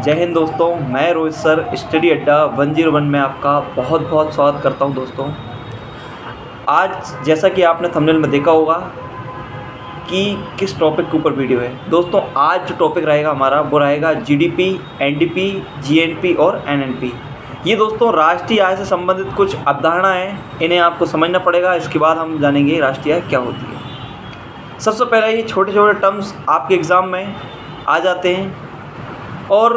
जय हिंद दोस्तों, मैं रोहित सर स्टडी अड्डा 101 में आपका बहुत बहुत स्वागत करता हूं। दोस्तों, आज जैसा कि आपने थंबनेल में देखा होगा कि किस टॉपिक के ऊपर वीडियो है। दोस्तों, आज जो टॉपिक रहेगा हमारा वो रहेगा जीडीपी, एनडीपी, जीएनपी और एनएनपी। ये दोस्तों राष्ट्रीय आय से संबंधित कुछ अवधारणा हैं, इन्हें आपको समझना पड़ेगा। इसके बाद हम जानेंगे राष्ट्रीय आय क्या होती है। सबसे पहले ये छोटे छोटे टर्म्स आपके एग्ज़ाम में आ जाते हैं और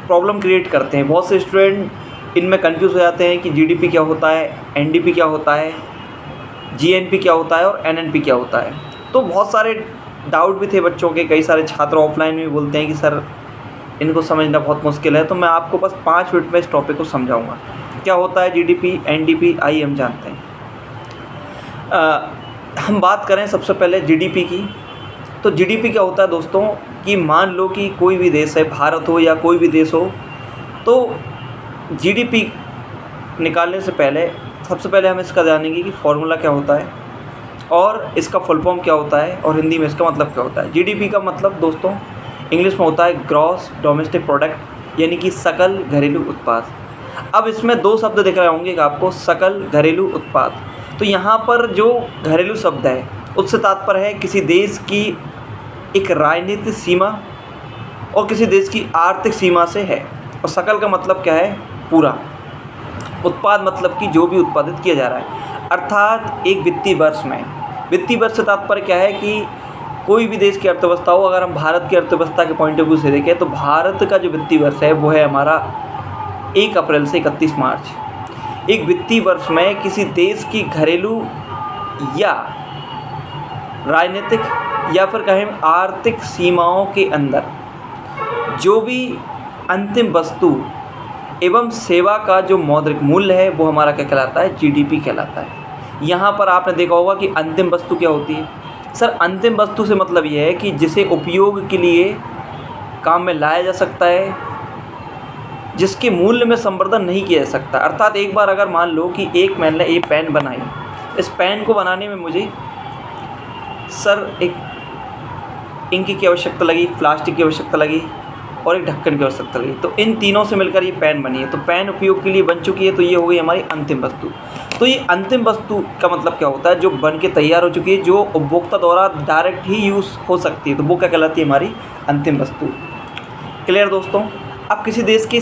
प्रॉब्लम क्रिएट करते हैं। बहुत से स्टूडेंट इनमें कंफ्यूज हो जाते हैं कि जीडीपी क्या होता है, एनडीपी क्या होता है, जीएनपी क्या होता है और एनएनपी क्या होता है। तो बहुत सारे डाउट भी थे बच्चों के। कई सारे छात्र ऑफलाइन में बोलते हैं कि सर इनको समझना बहुत मुश्किल है। तो मैं आपको बस 5 मिनट में इस टॉपिक को समझाऊंगा। क्या होता है जीडीपी, एनडीपी, आइए हम जानते हैं। हम बात करें सबसे पहले जीडीपी की। तो जीडीपी क्या होता है दोस्तों कि मान लो कि कोई भी देश है, भारत हो या कोई भी देश हो, तो जीडीपी निकालने से पहले सबसे पहले हम इसका जानेंगे कि फॉर्मूला क्या होता है और इसका फुल फॉर्म क्या होता है और हिंदी में इसका मतलब क्या होता है। जीडीपी का मतलब दोस्तों इंग्लिश में होता है ग्रॉस डोमेस्टिक प्रोडक्ट, यानी कि सकल घरेलू उत्पाद। अब इसमें 2 शब्द दिख रहे होंगे कि आपको, सकल घरेलू उत्पाद। तो यहाँ पर जो घरेलू शब्द है उससे तात्पर्य है किसी देश की एक राजनीतिक सीमा और किसी देश की आर्थिक सीमा से है। और सकल का मतलब क्या है? पूरा। उत्पाद मतलब कि जो भी उत्पादित किया जा रहा है, अर्थात एक वित्तीय वर्ष में। वित्तीय वर्ष से तात्पर्य क्या है कि कोई भी देश की अर्थव्यवस्था हो, अगर हम भारत की अर्थव्यवस्था के पॉइंट ऑफ व्यू से देखें तो भारत का जो वित्तीय वर्ष है वो है हमारा 1 अप्रैल से 31 मार्च। एक वित्तीय वर्ष में किसी देश की घरेलू या राजनीतिक या फिर कहें आर्थिक सीमाओं के अंदर जो भी अंतिम वस्तु एवं सेवा का जो मौद्रिक मूल्य है वो हमारा क्या कहलाता है? जीडीपी कहलाता है। यहाँ पर आपने देखा होगा कि अंतिम वस्तु क्या होती है। सर, अंतिम वस्तु से मतलब ये है कि जिसे उपयोग के लिए काम में लाया जा सकता है, जिसके मूल्य में संवर्धन नहीं किया जा सकता। अर्थात एक बार अगर मान लो कि मैंने ये पेन बनाई, इस पेन को बनाने में मुझे सर एक इंक की आवश्यकता लगी, प्लास्टिक की आवश्यकता लगी और एक ढक्कन की आवश्यकता लगी। तो इन तीनों से मिलकर ये पेन बनी है। तो पेन उपयोग के लिए बन चुकी है, तो ये हो गई हमारी अंतिम वस्तु। तो ये अंतिम वस्तु का मतलब क्या होता है? जो बन के तैयार हो चुकी है, जो उपभोक्ता द्वारा डायरेक्ट ही यूज़ हो सकती है, तो वो क्या कहलाती है? हमारी अंतिम वस्तु। क्लियर दोस्तों? अब किसी देश के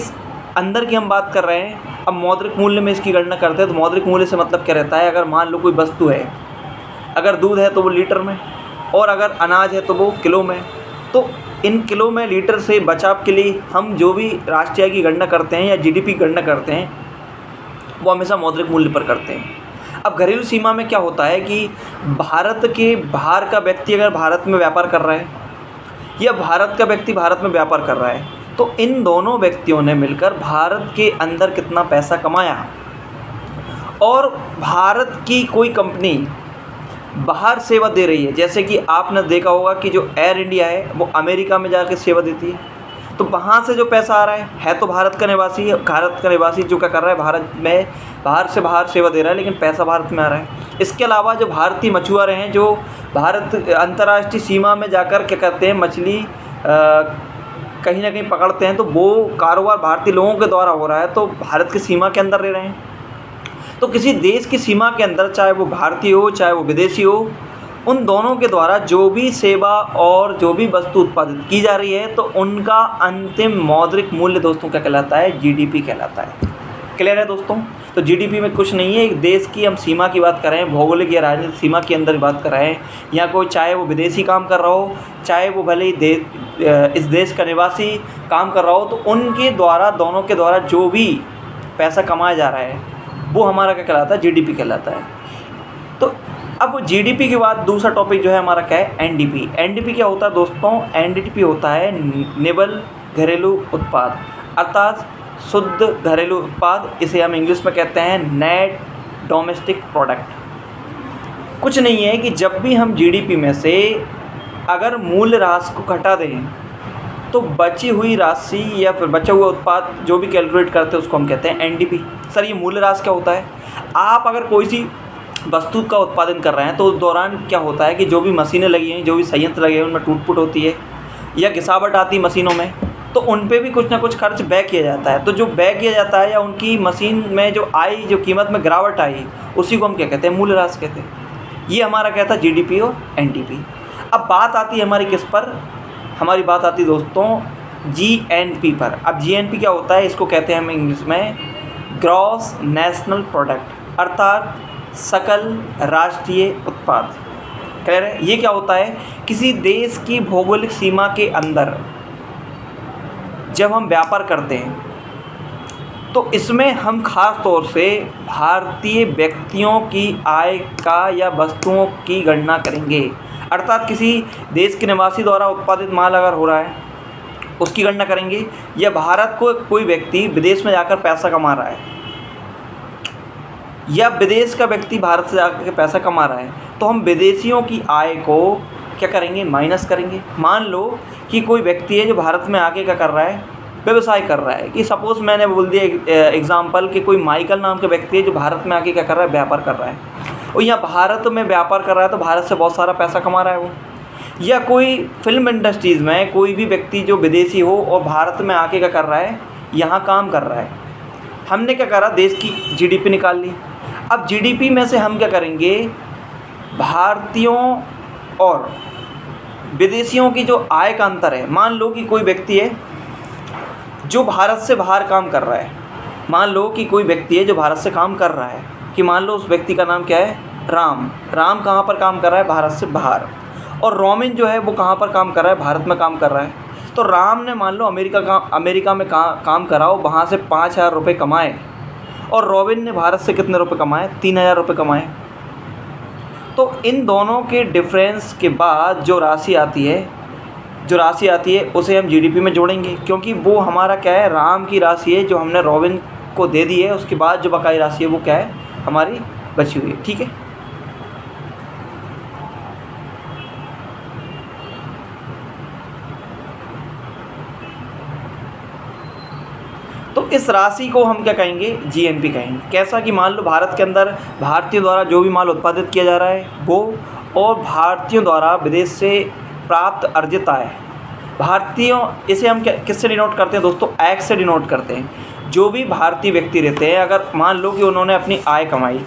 अंदर की हम बात कर रहे हैं। अब मौद्रिक मूल्य में इसकी गणना करते हैं। तो मौद्रिक मूल्य से मतलब क्या रहता है? अगर मान लो कोई वस्तु है, अगर दूध है तो वो लीटर में, और अगर अनाज है तो वो किलो में। तो इन किलो में, लीटर से बचाव के लिए हम जो भी राष्ट्रीय आय की गणना करते हैं या जीडीपी की गणना करते हैं वो हमेशा मौद्रिक मूल्य पर करते हैं। अब घरेलू सीमा में क्या होता है कि भारत के बाहर का व्यक्ति अगर भारत में व्यापार कर रहा है या भारत का व्यक्ति भारत में व्यापार कर रहा है, तो इन दोनों व्यक्तियों ने मिलकर भारत के अंदर कितना पैसा कमाया, और भारत की कोई कंपनी बाहर सेवा दे रही है। जैसे कि आपने देखा होगा कि जो एयर इंडिया है वो अमेरिका में जाकर सेवा देती है, तो वहाँ से जो पैसा आ रहा है तो भारत का निवासी है। भारत का निवासी जो क्या कर रहा है, भारत में बाहर से बाहर सेवा दे रहा है, लेकिन पैसा भारत में आ रहा है। इसके अलावा जो भारतीय मछुआरे हैं जो भारत अंतर्राष्ट्रीय सीमा में जाकर क्या करते हैं, मछली कहीं ना कहीं पकड़ते हैं, तो वो कारोबार भारतीय लोगों के द्वारा हो रहा है, तो भारत की सीमा के अंदर रह रहे हैं। तो किसी देश की सीमा के अंदर, चाहे वो भारतीय हो चाहे वो विदेशी हो, उन दोनों के द्वारा जो भी सेवा और जो भी वस्तु उत्पादित की जा रही है, तो उनका अंतिम मौद्रिक मूल्य दोस्तों क्या कहलाता है? जीडीपी कहलाता है। क्लियर है दोस्तों? तो जीडीपी में कुछ नहीं है। एक देश की हम सीमा की बात कर रहे हैं, भौगोलिक या राजनीतिक सीमा के अंदर बात कर रहे हैं। यहाँ कोई चाहे वो विदेशी काम कर रहा हो, चाहे वो भले ही इस देश का निवासी काम कर रहा हो, तो उनके द्वारा, दोनों के द्वारा जो भी पैसा कमाया जा रहा है वो हमारा क्या कहलाता है? जीडीपी कहलाता है। तो अब जीडीपी के बाद दूसरा टॉपिक जो है हमारा क्या है? एनडीपी। एनडीपी क्या होता है दोस्तों? एनडीपी होता है निवल घरेलू उत्पाद, अर्थात शुद्ध घरेलू उत्पाद। इसे हम इंग्लिश में कहते हैं नेट डोमेस्टिक प्रोडक्ट। कुछ नहीं है कि जब भी हम जीडीपी में से अगर मूल्य राशि को घटा दें तो बची हुई राशि या फिर बचा हुआ उत्पाद जो भी कैलकुलेट करते हैं उसको हम कहते हैं एनडीपी। सर, ये मूल्य राशि क्या होता है? आप अगर कोई सी वस्तु का उत्पादन कर रहे हैं तो उस दौरान क्या होता है कि जो भी मशीनें लगी हैं, जो भी संयंत्र लगे हैं, उनमें टूट फूट होती है या घिसावट आती है मशीनों में, तो उन पे भी कुछ ना कुछ खर्च व्यय किया जाता है। तो जो व्यय किया जाता है या उनकी मशीन में जो आई, जो कीमत में गिरावट आई, उसी को हम क्या कहते हैं, मूल्यह्रास कहते हैं। ये हमारा क्या था, जीडीपी और एनडीपी। अब बात आती है हमारी किस पर, हमारी बात आती है दोस्तों जीएनपी पर। अब जीएनपी क्या होता है, इसको कहते हैं हम इंग्लिश में ग्रॉस नेशनल प्रोडक्ट, अर्थात सकल राष्ट्रीय उत्पाद। क्लियर है? ये क्या होता है, किसी देश की भौगोलिक सीमा के अंदर जब हम व्यापार करते हैं तो इसमें हम खास तौर से भारतीय व्यक्तियों की आय का या वस्तुओं की गणना करेंगे। अर्थात किसी देश के निवासी द्वारा उत्पादित माल अगर हो रहा है उसकी गणना करेंगे, या भारत को कोई व्यक्ति विदेश में जाकर पैसा कमा रहा है, या विदेश का व्यक्ति भारत से जाकर पैसा कमा रहा है, तो हम विदेशियों की आय को क्या करेंगे, माइनस करेंगे। मान लो कि कोई व्यक्ति है जो भारत में आके क्या कर रहा है, व्यवसाय कर रहा है, कि सपोज़ मैंने बोल दिया एग्जांपल कि कोई माइकल नाम का व्यक्ति है जो भारत में आके क्या कर रहा है, व्यापार कर रहा है, और यहाँ भारत में व्यापार कर रहा है तो भारत से बहुत सारा पैसा कमा रहा है वो। या कोई फिल्म इंडस्ट्रीज़ में कोई भी व्यक्ति जो विदेशी हो और भारत में आके क्या कर रहा है, यहाँ काम कर रहा है। हमने क्या करा, देश की जीडीपी निकाल ली। अब जीडीपी में से हम क्या करेंगे, भारतीयों और विदेशियों की जो आय का अंतर है। मान लो कि कोई व्यक्ति है जो भारत से बाहर काम कर रहा है, मान लो कि कोई व्यक्ति है जो भारत से काम कर रहा है, कि मान लो उस व्यक्ति का नाम क्या है, राम। राम कहाँ पर काम कर रहा है, भारत से बाहर। और रोमिन जो है वो कहाँ पर काम कर रहा है, भारत में काम कर रहा है। तो राम ने मान लो अमेरिका में काम करा, वहाँ से 5,000 रुपये कमाए, और रॉबिन ने भारत से कितने रुपए कमाए, 3,000 रुपये कमाए। तो इन दोनों के डिफरेंस के बाद जो राशि आती है उसे हम जीडीपी में जोड़ेंगे, क्योंकि वो हमारा क्या है, राम की राशि है जो हमने रॉबिन को दे दी है। उसके बाद जो बकाई राशि है वो क्या है, हमारी बची हुई है। ठीक है, तो इस राशि को हम क्या कहेंगे, जीएनपी कहेंगे। कैसा कि मान लो भारत के अंदर भारतीयों द्वारा जो भी माल उत्पादित किया जा रहा है वो, और भारतीयों द्वारा विदेश से प्राप्त अर्जित आय, भारतीयों, इसे हम किससे डिनोट करते हैं दोस्तों, एक्स से डिनोट करते हैं। जो भी भारतीय व्यक्ति रहते हैं, अगर मान लो कि उन्होंने अपनी आय कमाई,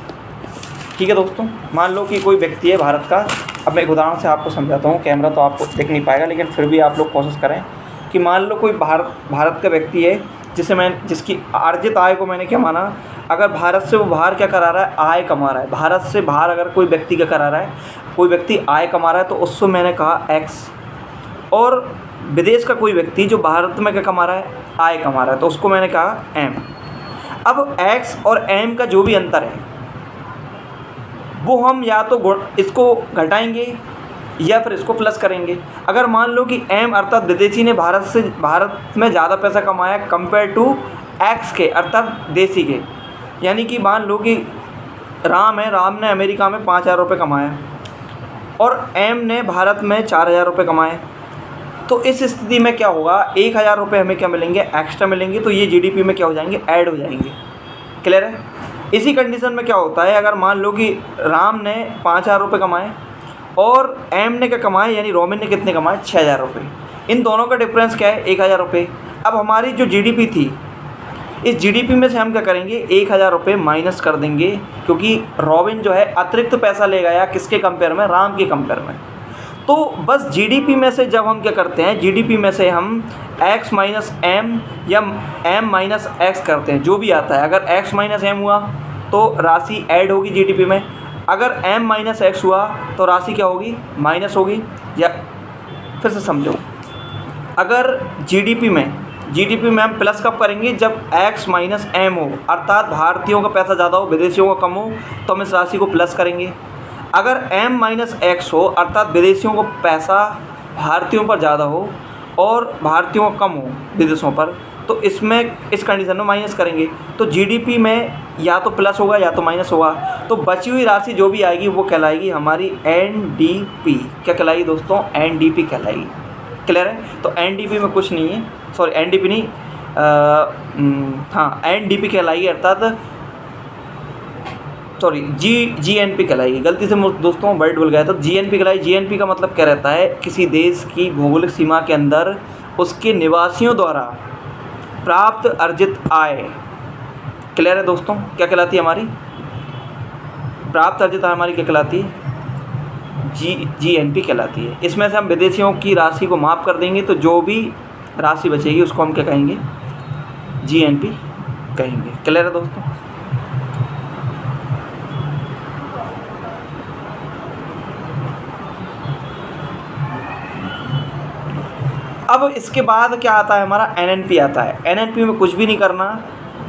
ठीक है दोस्तों, मान लो कि कोई व्यक्ति है भारत का। अब मैं एक उदाहरण से आपको समझाता हूँ, कैमरा तो आपको देख नहीं पाएगा, लेकिन फिर भी आप लोग कोशिश करें कि मान लो कोई भारत का व्यक्ति है जिसकी अर्जित आय को मैंने क्या माना, अगर भारत से वो बाहर क्या करा रहा है, आय कमा रहा है। भारत से बाहर अगर कोई व्यक्ति क्या करा रहा है, कोई व्यक्ति आय कमा रहा है, तो उसको मैंने कहा एक्स। और विदेश का कोई व्यक्ति जो भारत में क्या कमा रहा है, आय कमा रहा है, तो उसको मैंने कहा एम। अब एक्स और एम का जो भी अंतर है वो हम या तो इसको घटाएंगे या फिर इसको प्लस करेंगे। अगर मान लो कि एम अर्थात विदेशी ने भारत में ज़्यादा पैसा कमाया कंपेयर टू एक्स के अर्थात देसी के, यानी कि मान लो कि राम ने अमेरिका में 5,000 रुपये कमाया और एम ने भारत में 4,000 रुपये कमाए, तो इस स्थिति में क्या होगा, 1,000 रुपये हमें क्या मिलेंगे, एक्स्ट्रा मिलेंगे। तो ये जीडीपी में क्या हो जाएंगे, ऐड हो जाएंगे। क्लियर है? इसी कंडीशन में क्या होता है, अगर मान लो कि राम ने 5,000 रुपये कमाए और एम ने क्या कमाए, यानी रोमिन ने कितने कमाए, 6,000 रुपये। इन दोनों का डिफरेंस क्या है, 1,000 रुपये। अब हमारी जो जीडीपी थी, इस जीडीपी में से हम क्या करेंगे, 1,000 रुपये माइनस कर देंगे, क्योंकि रॉबिन जो है अतिरिक्त पैसा ले गया किसके कंपेयर में, राम के कंपेयर में। तो बस जीडीपी में से जब हम क्या करते हैं, जीडीपी में से हम x माइनस एम या m माइनस एक्स करते हैं, जो भी आता है। अगर x माइनस एम हुआ तो राशि ऐड होगी जीडीपी में, अगर m माइनस एक्स हुआ तो राशि क्या होगी, माइनस होगी। या फिर से समझो, अगर जीडीपी में हम प्लस कब करेंगे, जब x माइनस एम हो, अर्थात भारतीयों का पैसा ज़्यादा हो विदेशियों का कम हो, तो हम इस राशि को प्लस करेंगे। अगर m माइनस एक्स हो, अर्थात विदेशियों को पैसा भारतीयों पर ज़्यादा हो और भारतीयों का कम हो विदेशों पर, तो इसमें इस कंडीशन में माइनस करेंगे। तो जीडीपी में या तो प्लस होगा या तो माइनस होगा। तो बची हुई राशि जो भी आएगी वो कहलाएगी हमारी एनडीपी। क्या कहलाएगी दोस्तों, एनडीपी कहलाएगी। क्लियर है? तो एनडीपी में कुछ नहीं है, सॉरी एनडीपी नहीं, हाँ एनडीपी कहलाएगी, अर्थात सॉरी जीएनपी कहलाएगी। गलती से दोस्तों वर्ड भूल गया था। जीएनपी कहलाई। जीएनपी का मतलब क्या रहता है, किसी देश की भौगोलिक सीमा के अंदर उसके निवासियों द्वारा प्राप्त अर्जित आय, क्लियर है दोस्तों, क्या कहलाती है हमारी? प्राप्त अर्जित आय हमारी क्या कहलाती है? GNP कहलाती है। इसमें से हम विदेशियों की राशि को माफ़ कर देंगे तो जो भी राशि बचेगी उसको हम क्या कहेंगे? GNP कहेंगे। क्लियर है दोस्तों? अब इसके बाद क्या आता है हमारा? NNP आता है। NNP में कुछ भी नहीं करना,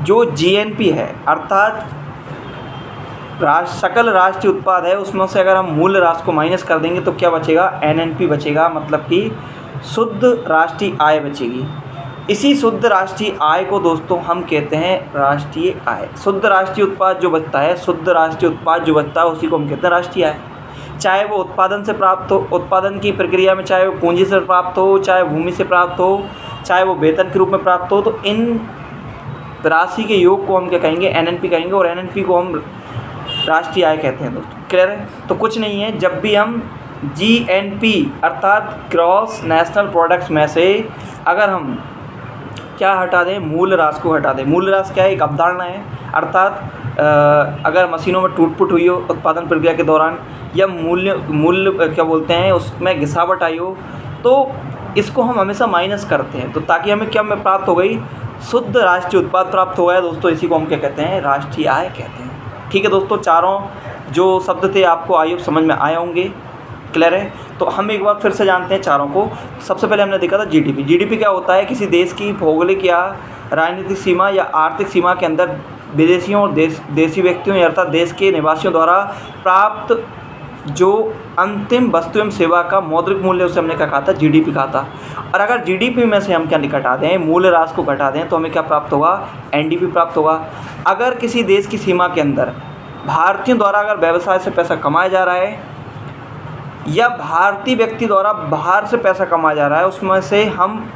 जो GNP है अर्थात सकल राष्ट्रीय उत्पाद है, उसमें से अगर हम मूल राशि को माइनस कर देंगे तो क्या बचेगा? NNP बचेगा, मतलब कि शुद्ध राष्ट्रीय आय बचेगी। इसी शुद्ध राष्ट्रीय आय को दोस्तों हम कहते हैं राष्ट्रीय आय। शुद्ध राष्ट्रीय उत्पाद जो बचता है, शुद्ध राष्ट्रीय उत्पाद जो बचता है उसी को हम कहते हैं राष्ट्रीय आय। चाहे वो उत्पादन से प्राप्त हो, उत्पादन की प्रक्रिया में चाहे वो पूंजी से प्राप्त हो, चाहे भूमि से प्राप्त हो, चाहे वो वेतन के रूप में प्राप्त हो, तो इन राशि के योग को हम क्या कहेंगे? NNP कहेंगे, और NNP को हम राष्ट्रीय आय कहते हैं दोस्तों। क्लियर है? तो कुछ नहीं है, जब भी हम GNP अर्थात ग्रॉस नेशनल प्रोडक्ट्स में से अगर हम क्या हटा दें? मूल राशि को हटा दें। मूल राशि क्या है? एक अवधारणा है, अर्थात अगर मशीनों में टूट-फूट हुई हो उत्पादन प्रक्रिया के दौरान, या मूल्य क्या बोलते हैं उसमें गिरावट आई हो, तो इसको हम हमेशा माइनस करते हैं, तो ताकि हमें क्या में प्राप्त हो गई? शुद्ध राष्ट्रीय उत्पाद प्राप्त हो गया दोस्तों। इसी को हम क्या कहते हैं? राष्ट्रीय आय कहते हैं। ठीक है दोस्तों, चारों जो शब्द थे आपको आई होप समझ में आए होंगे। क्लियर है? तो हम एक बार फिर से जानते हैं चारों को। सबसे पहले हमने देखा था GDP। GDP क्या होता है? किसी देश की भौगोलिक या राजनीतिक सीमा या आर्थिक सीमा के अंदर विदेशियों और देशी व्यक्तियों अर्थात देश के निवासियों द्वारा प्राप्त जो अंतिम वस्तु एवं सेवा का मौद्रिक मूल्य, उसे हमने क्या कहा था? GDP कहा था। और अगर GDP में से हम क्या घटा दें? मूल राशि को घटा दें तो हमें क्या प्राप्त होगा? NDP प्राप्त होगा। अगर किसी देश की सीमा के अंदर भारतीयों द्वारा अगर व्यवसाय से पैसा कमाया जा रहा है या भारतीय व्यक्ति द्वारा बाहर से पैसा कमाया जा रहा है, उसमें से हम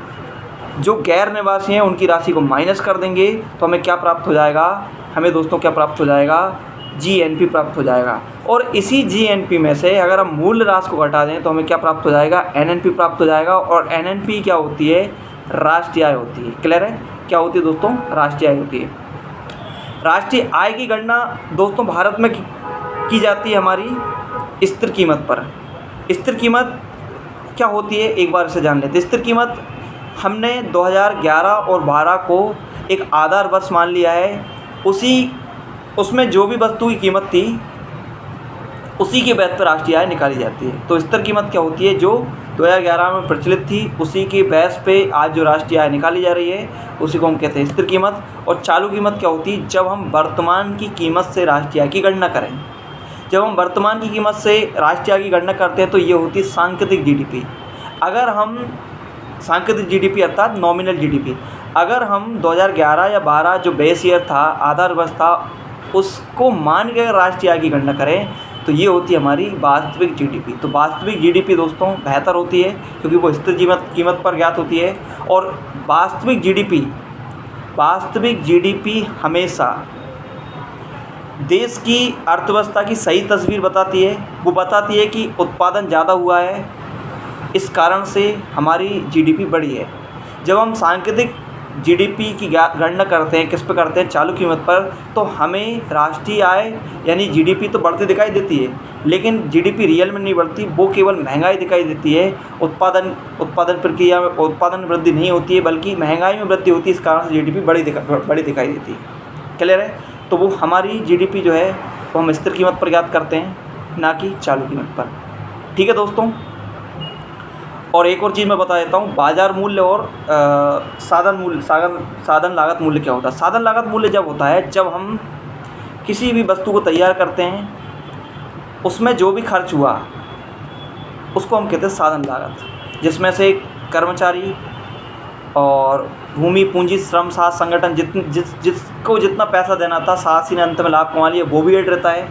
जो गैर निवासी हैं उनकी राशि को माइनस कर देंगे तो हमें क्या प्राप्त हो जाएगा? हमें दोस्तों क्या प्राप्त हो जाएगा? GNP प्राप्त हो जाएगा। और इसी GNP में से अगर हम मूल राशि को घटा दें तो हमें क्या प्राप्त हो जाएगा? NNP प्राप्त हो जाएगा। और NNP क्या होती है? राष्ट्रीय आय होती है। क्लियर है? क्या होती है दोस्तों? राष्ट्रीय आय होती है। राष्ट्रीय आय की गणना दोस्तों भारत में की जाती है हमारी स्थिर कीमत पर। स्थिर कीमत क्या होती है? एक बार इसे जान लेते हैं। स्थिर कीमत हमने 2011 और 12 को एक आधार वर्ष मान लिया है। उसमें जो भी वस्तु की कीमत थी उसी के बेस पर राष्ट्रीय आय निकाली जाती है। तो स्थिर कीमत क्या होती है? जो 2011 में प्रचलित थी उसी के बेस पे आज जो राष्ट्रीय आय निकाली जा रही है उसी को हम कहते हैं स्थिर कीमत। और चालू कीमत क्या होती है? जब हम वर्तमान की कीमत से राष्ट्रीय आय की गणना करें। जब हम वर्तमान की कीमत से राष्ट्रीय आय की गणना करते हैं तो ये होती है सांकेतिक GDP। अगर हम सांकेतिक GDP अर्थात नॉमिनल GDP, अगर हम 2011 या 12 जो बेस ईयर था, आधार वर्ष था, उसको मान के अगर राष्ट्रीय आय की गणना करें तो ये होती है हमारी वास्तविक GDP। तो वास्तविक GDP दोस्तों बेहतर होती है क्योंकि वो स्थिर कीमत पर ज्ञात होती है। और वास्तविक GDP हमेशा देश की अर्थव्यवस्था की सही तस्वीर बताती है। वो बताती है कि उत्पादन ज़्यादा हुआ है, इस कारण से हमारी GDP बढ़ी है। जब हम सांकेतिक GDP की गणना करते हैं, किस पे करते हैं? चालू कीमत पर, तो हमें राष्ट्रीय आय यानी GDP तो बढ़ती दिखाई देती है, लेकिन GDP रियल में नहीं बढ़ती, वो केवल महंगाई दिखाई देती है। उत्पादन प्रक्रिया में उत्पादन में वृद्धि नहीं होती है बल्कि महंगाई में वृद्धि होती है। इस कारण से GDP बड़ी दिखाई देती है। क्लियर है? तो वो हमारी GDP जो है वो हम स्थिर कीमत पर ज्ञात करते हैं, ना कि चालू कीमत पर। ठीक है दोस्तों। और एक और चीज़ मैं बता देता हूँ, बाज़ार मूल्य और साधन लागत मूल्य क्या होता है। साधन लागत मूल्य जब होता है जब हम किसी भी वस्तु को तैयार करते हैं, उसमें जो भी खर्च हुआ उसको हम कहते हैं साधन लागत, जिसमें से कर्मचारी और भूमि, पूंजी, श्रम, साथ संगठन जिसको जितना पैसा देना था, साथ ही ने अंत में लाभ कमा लिया, वो भी ऐड रहता है।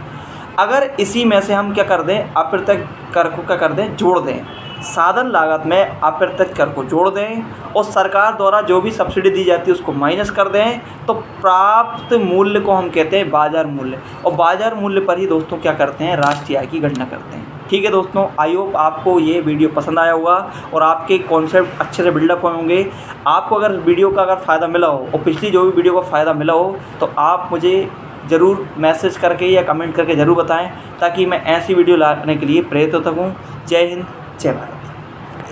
अगर इसी में से हम क्या कर दें? अप्रत्यक्ष कर को क्या कर दें? जोड़ दें। साधन लागत में अप्रत्यक्ष कर को जोड़ दें और सरकार द्वारा जो भी सब्सिडी दी जाती है उसको माइनस कर दें, तो प्राप्त मूल्य को हम कहते हैं बाज़ार मूल्य। और बाज़ार मूल्य पर ही दोस्तों क्या करते हैं? राष्ट्रीय आय की गणना करते हैं। ठीक है दोस्तों, आई होप आपको ये वीडियो पसंद आया होगा और आपके कॉन्सेप्ट अच्छे से बिल्डअप हुए होंगे। आपको अगर वीडियो का अगर फ़ायदा मिला हो और पिछली जो भी वीडियो का फ़ायदा मिला हो तो आप मुझे ज़रूर मैसेज करके या कमेंट करके ज़रूर बताएं, ताकि मैं ऐसी वीडियो लाने के लिए प्रेरित हो सकूँ। जय हिंद, जय भारत।